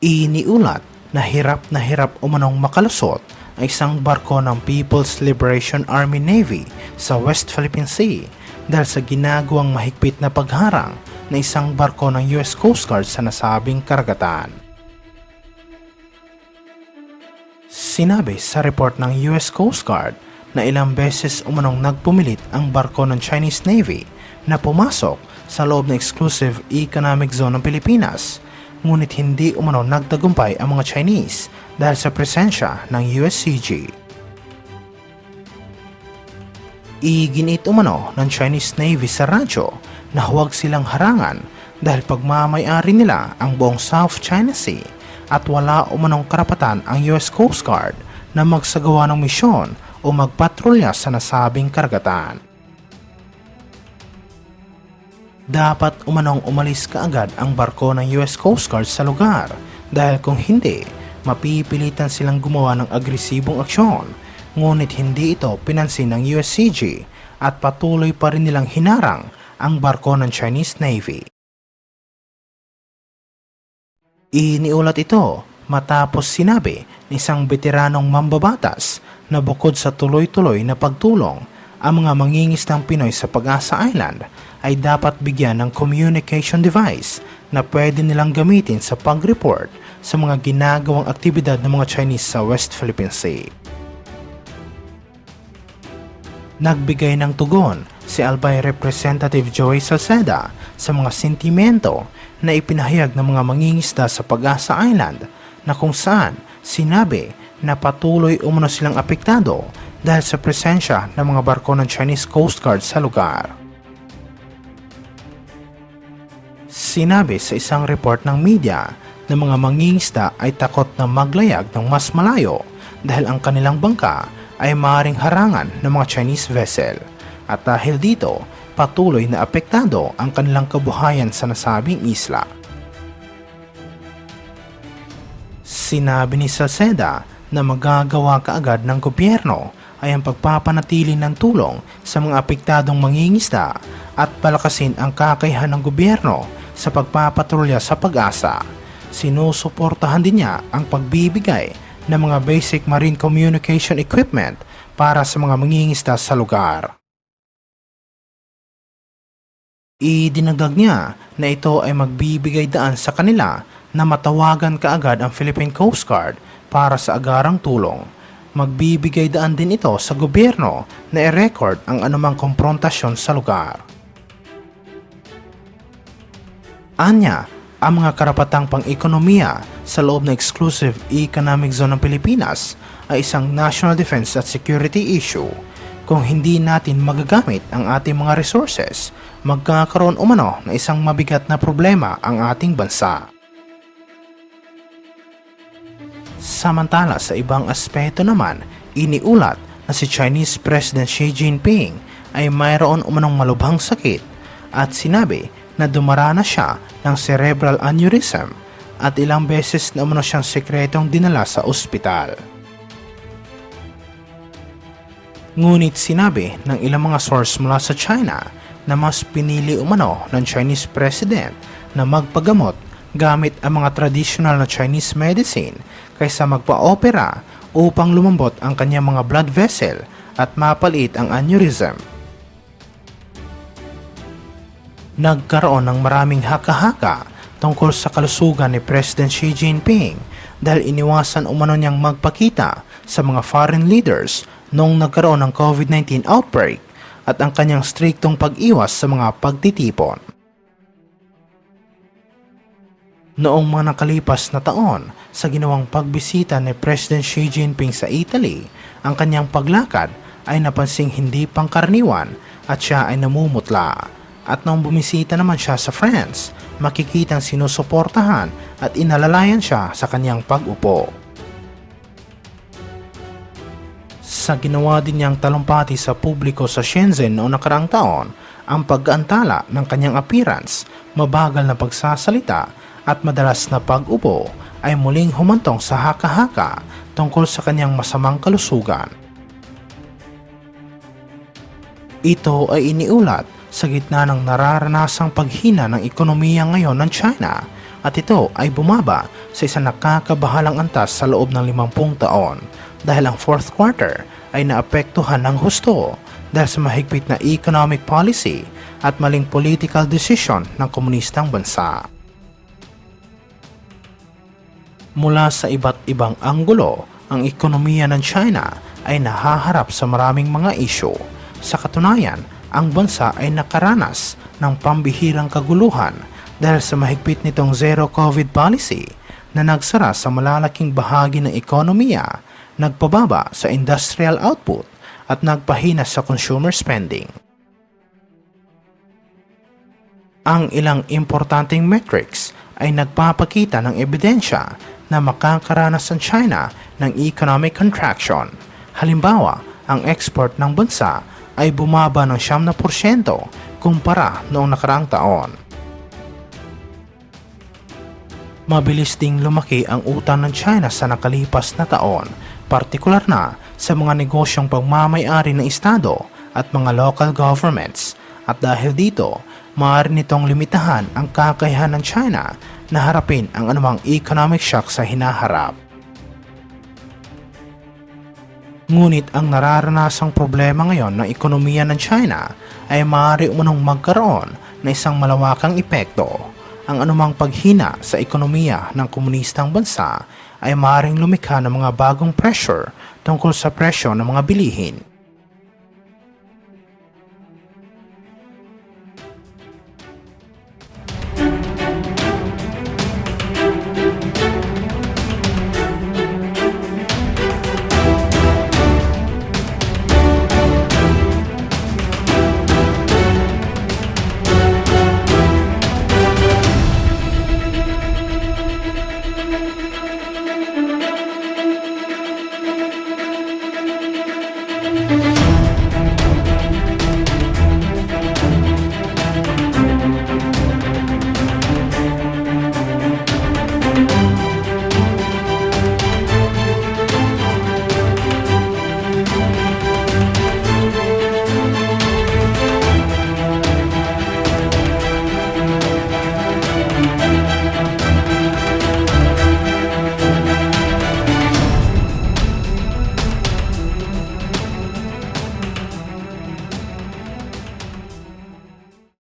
Iniulat na hirap umanong makalusot ang isang barko ng People's Liberation Army Navy sa West Philippine Sea dahil sa ginagawang mahigpit na pagharang na isang barko ng US Coast Guard sa nasabing karagatan. Sinabi sa report ng US Coast Guard na ilang beses umanong nagpumilit ang barko ng Chinese Navy na pumasok sa loob ng exclusive economic zone ng Pilipinas, ngunit hindi umano nagtagumpay ang mga Chinese dahil sa presensya ng USCG. Iginiit umano ng Chinese Navy sa radyo na huwag silang harangan dahil pagmamay-ari nila ang buong South China Sea at wala umanong karapatan ang US Coast Guard na magsagawa ng misyon o magpatrolya sa nasabing karagatan. Dapat umanong umalis kaagad ang barko ng US Coast Guard sa lugar dahil kung hindi, mapipilitan silang gumawa ng agresibong aksyon, ngunit hindi ito pinansin ng USCG at patuloy pa rin nilang hinarang ang barko ng Chinese Navy. Iniulat ito matapos sinabi ng isang veteranong mambabatas na bukod sa tuloy-tuloy na pagtulong, ang mga mangingisdang Pinoy sa Pag-asa Island ay dapat bigyan ng communication device na pwede nilang gamitin sa pag-report sa mga ginagawang aktibidad ng mga Chinese sa West Philippine Sea. Nagbigay ng tugon si Albay Representative Joey Salceda sa mga sentimento na ipinahayag ng mga mangingisda sa Pag-asa Island na kung saan sinabi na patuloy umano silang apektado dahil sa presensya ng mga barko ng Chinese Coast Guard sa lugar. Sinabi sa isang report ng media na mga mangingisda ay takot na maglayag ng mas malayo dahil ang kanilang bangka ay maaaring harangan ng mga Chinese vessel at dahil dito patuloy na apektado ang kanilang kabuhayan sa nasabing isla. Sinabi ni Salceda na magagawa kaagad ng gobyerno ay ang pagpapanatili ng tulong sa mga apektadong mangingisda at palakasin ang kakayahan ng gobyerno sa pagpapatrolya sa Pag-asa. Sinusuportahan din niya ang pagbibigay ng mga basic marine communication equipment para sa mga mangingisda sa lugar. Idinagdag niya na ito ay magbibigay daan sa kanila na matawagan kaagad ang Philippine Coast Guard para sa agarang tulong. Magbibigay daan din ito sa gobyerno na i-record ang anumang komprontasyon sa lugar. Anya, ang mga karapatang pang-ekonomiya sa loob ng exclusive economic zone ng Pilipinas ay isang national defense at security issue. Kung hindi natin magagamit ang ating mga resources, magkakaroon umano na isang mabigat na problema ang ating bansa. Samantala sa ibang aspeto naman, iniulat na si Chinese President Xi Jinping ay mayroon umanong malubhang sakit at sinabi na dumarana siya ng cerebral aneurysm at ilang beses na umano siyang sekretong dinala sa ospital. Ngunit sinabi ng ilang mga source mula sa China na mas pinili umano ng Chinese President na magpagamot gamit ang mga traditional na Chinese medicine kaysa magpa-opera upang lumambot ang kanyang mga blood vessel at mapaliit ang aneurysm. Nagkaroon ng maraming haka-haka tungkol sa kalusugan ni President Xi Jinping dahil iniwasan umano niyang magpakita sa mga foreign leaders noong nagkaroon ng COVID-19 outbreak at ang kanyang striktong pag-iwas sa mga pagtitipon. Noong mga nakalipas na taon sa ginawang pagbisita ni President Xi Jinping sa Italy, ang kanyang paglakad ay napansing hindi pangkaraniwan at siya ay namumutla. At noong bumisita naman siya sa France, makikitang sinusuportahan at inalalayan siya sa kanyang pag-upo. Sa ginawa din niyang talumpati sa publiko sa Shenzhen noong nakaraang taon, ang pag-aantala ng kanyang appearance, mabagal na pagsasalita at madalas na pag-upo ay muling humantong sa haka-haka tungkol sa kanyang masamang kalusugan. Ito ay iniulat sa gitna ng nararanasang paghina ng ekonomiya ngayon ng China, at ito ay bumaba sa isang nakakabahalang antas sa loob ng 50 taon dahil ang fourth quarter ay naapektuhan ng husto dahil sa mahigpit na economic policy at maling political decision ng komunistang bansa. Mula sa iba't ibang anggulo, ang ekonomiya ng China ay nahaharap sa maraming mga isyu. Sa katunayan, ang bansa ay nakaranas ng pambihirang kaguluhan dahil sa mahigpit nitong zero COVID policy na nagsara sa malalaking bahagi ng ekonomiya, nagpababa sa industrial output at nagpahina sa consumer spending. Ang ilang importanteng metrics ay nagpapakita ng ebidensya na makakaranas ang China ng economic contraction. Halimbawa, ang export ng bansa ay bumaba ng 7% kumpara noong nakaraang taon. Mabilis ding lumaki ang utang ng China sa nakalipas na taon, partikular na sa mga negosyong pagmamay-ari ng estado at mga local governments, at dahil dito, maaari nitong limitahan ang kakayahan ng China na harapin ang anumang economic shock sa hinaharap. Ngunit ang nararanasang problema ngayon ng ekonomiya ng China ay maaari umunong magkaroon ng isang malawakang epekto. Ang anumang paghina sa ekonomiya ng komunistang bansa ay maaaring lumikha ng mga bagong pressure tungkol sa presyo ng mga bilihin.